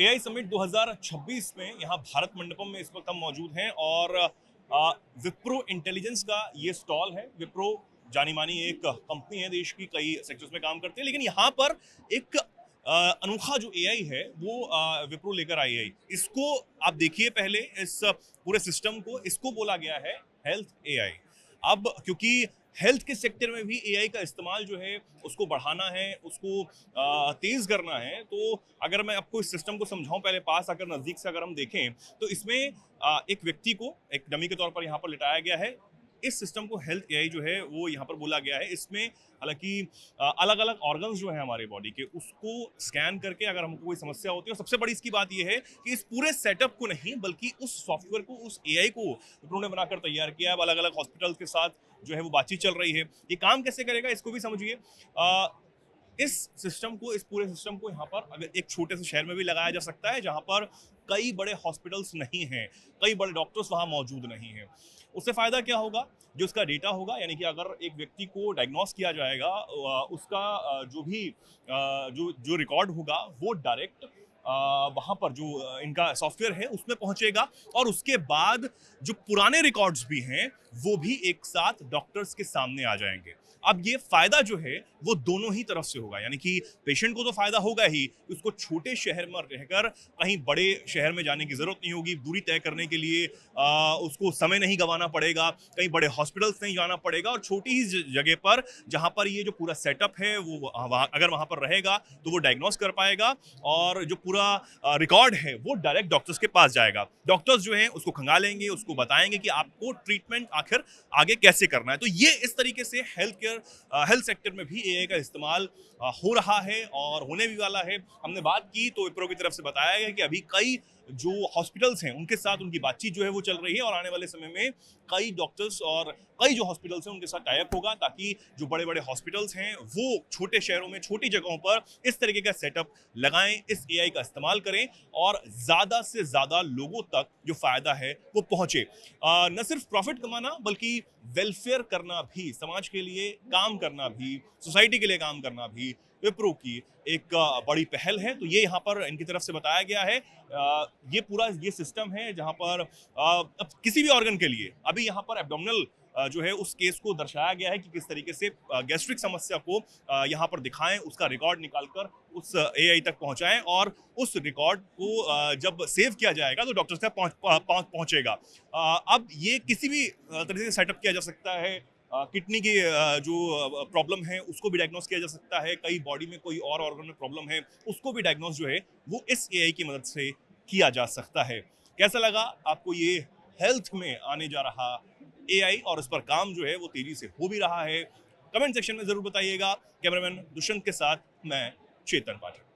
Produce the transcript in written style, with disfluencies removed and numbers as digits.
AI summit 2026 में यहाँ भारत मंडपम में इस वक्त हम मौजूद हैं और विप्रो इंटेलिजेंस का ये स्टॉल है। विप्रो जानी मानी एक कंपनी है, देश की कई सेक्टर्स में काम करती है, लेकिन यहाँ पर एक अनोखा जो एआई है वो विप्रो लेकर आई है। इसको आप देखिए, पहले इस पूरे सिस्टम को इसको बोला गया है हेल्थ एआई। अब क्योंकि हेल्थ के सेक्टर में भी एआई का इस्तेमाल जो है उसको बढ़ाना है, उसको तेज करना है, तो अगर मैं आपको इस सिस्टम को समझाऊं, पहले पास आकर नजदीक से अगर हम देखें तो इसमें एक व्यक्ति को एक डमी के तौर पर यहाँ पर लिटाया गया है। इस सिस्टम को हेल्थ एआई जो है वो यहाँ पर बोला गया है। इसमें हालांकि अलग अलग ऑर्गन्स जो है हमारे बॉडी के, उसको स्कैन करके अगर हमको कोई समस्या होती है, और सबसे बड़ी इसकी बात ये है कि इस पूरे सेटअप को नहीं बल्कि उस सॉफ्टवेयर को, उस एआई को विप्रो ने बनाकर तैयार किया है। अलग अलग हॉस्पिटल्स के साथ जो है वो बातचीत चल रही है। ये काम कैसे करेगा इसको भी समझिए। इस सिस्टम को, इस पूरे सिस्टम को यहाँ पर अगर एक छोटे से शहर में भी लगाया जा सकता है जहाँ पर कई बड़े हॉस्पिटल्स नहीं हैं, कई बड़े डॉक्टर्स वहाँ मौजूद नहीं हैं। उससे फायदा क्या होगा? जो उसका डेटा होगा, यानी कि अगर एक व्यक्ति को डायग्नोस किया जाएगा, उसका जो भी जो रिकॉर्ड होगा वो डायरेक्ट वहाँ पर जो इनका सॉफ्टवेयर है उसमें पहुंचेगा, और उसके बाद जो पुराने रिकॉर्ड्स भी हैं वो भी एक साथ डॉक्टर्स के सामने आ जाएंगे। अब ये फायदा जो है वो दोनों ही तरफ से होगा, यानी कि पेशेंट को तो फायदा होगा ही, उसको छोटे शहर में रहकर कहीं बड़े शहर में जाने की जरूरत नहीं होगी। दूरी तय करने के लिए उसको समय नहीं गंवाना पड़ेगा, कहीं बड़े हॉस्पिटल्स नहीं जाना पड़ेगा, और छोटी ही जगह पर जहां पर ये जो पूरा सेटअप है वो अगर वहां पर रहेगा तो वो डायग्नोस कर पाएगा, और जो पूरा रिकॉर्ड है वो डायरेक्ट डॉक्टर्स के पास जाएगा। डॉक्टर्स जो है उसको खंगालेंगे, उसको बताएंगे कि आपको ट्रीटमेंट आखिर आगे कैसे करना है। तो ये इस तरीके से हेल्थ सेक्टर में भी एआई का इस्तेमाल हो रहा है और होने भी वाला है। हमने बात की तो विप्रो की तरफ से बताया गया कि अभी कई जो हॉस्पिटल्स हैं उनके साथ उनकी बातचीत जो है वो चल रही है, और आने वाले समय में कई डॉक्टर्स और कई जो हॉस्पिटल्स हैं उनके साथ टाई अप होगा, ताकि जो बड़े बड़े हॉस्पिटल्स हैं वो छोटे शहरों में, छोटी जगहों पर इस तरीके का सेटअप लगाएं, इस एआई का इस्तेमाल करें और ज़्यादा से ज़्यादा लोगों तक जो फायदा है वो पहुंचे। न सिर्फ प्रॉफिट कमाना बल्कि वेलफेयर करना भी, समाज के लिए काम करना भी, सोसाइटी के लिए काम करना भी विप्रो की एक बड़ी पहल है। तो ये यहाँ पर इनकी तरफ से बताया गया है। ये पूरा ये सिस्टम है जहाँ पर अब किसी भी ऑर्गन के लिए, अभी यहाँ पर एब्डोमिनल जो है उस केस को दर्शाया गया है कि किस तरीके से गैस्ट्रिक समस्या को यहाँ पर दिखाएं, उसका रिकॉर्ड निकालकर उस एआई तक पहुंचाएं, और उस रिकॉर्ड को जब सेव किया जाएगा तो डॉक्टर तक पहुंचेगा। अब ये किसी भी तरीके से सेटअप किया जा सकता है। किडनी की जो प्रॉब्लम है उसको भी डायग्नोस किया जा सकता है, कई बॉडी में कोई और ऑर्गन में प्रॉब्लम है उसको भी डायग्नोस जो है वो इस एआई की मदद से किया जा सकता है। कैसा लगा आपको ये हेल्थ में आने जा रहा एआई, और इस पर काम जो है वो तेजी से हो भी रहा है? कमेंट सेक्शन में जरूर बताइएगा। कैमरामैन दुष्यंत के साथ मैं चेतन पाठक।